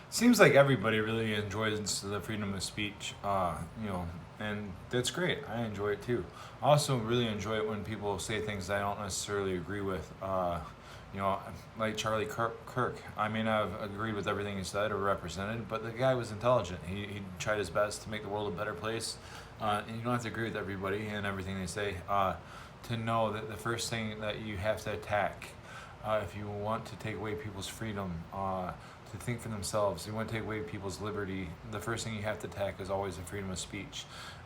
Seems like everybody really enjoys the freedom of speech, and that's great. I enjoy it too. I also really enjoy it when people say things I don't necessarily agree with. You know, like Charlie Kirk. I may not have agreed with everything he said or represented, but the guy was intelligent. He tried his best to make the world a better place. And you don't have to agree with everybody and everything they say. To know that the first thing that you have to attack, if you want to take away people's freedom, to think for themselves, you want to take away people's liberty, the first thing you have to attack is always the freedom of speech.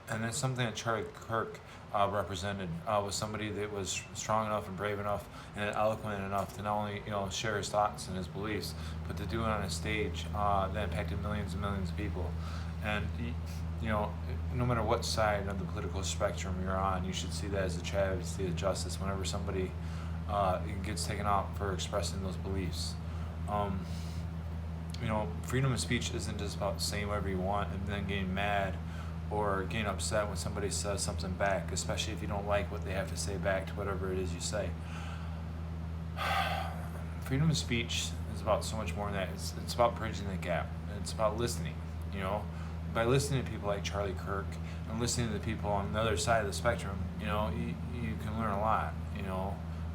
And that's something that Charlie Kirk represented, was somebody that was strong enough and brave enough and eloquent enough to not only share his thoughts and his beliefs, but to do it on a stage that impacted millions and millions of people. And no matter what side of the political spectrum you're on, you should see that as a travesty of justice whenever somebody gets taken out for expressing those beliefs. Um, Freedom of speech isn't just about saying whatever you want and then getting mad or getting upset when somebody says something back, especially if you don't like what they have to say back to whatever it is you say. Freedom of speech is about so much more than that. It's about bridging the gap. It's about listening, you know. By listening to people like Charlie Kirk and listening to the people on the other side of the spectrum, you can learn a lot,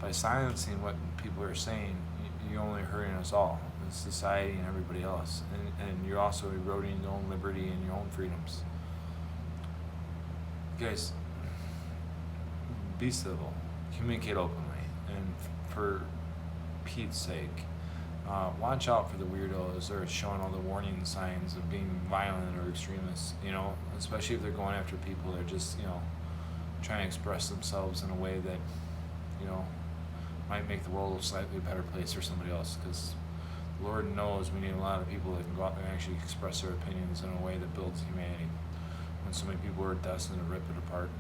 By silencing what people are saying, you're only hurting us all, society and everybody else. And you're also eroding your own liberty and your own freedoms. Guys, be civil, communicate openly, and for Pete's sake, watch out for the weirdos that are showing all the warning signs of being violent or extremists, especially if they're going after people that are just, trying to express themselves in a way that, you know, might make the world a slightly better place for somebody else, because Lord knows we need a lot of people that can go out there and actually express their opinions in a way that builds humanity when so many people are destined to rip it apart.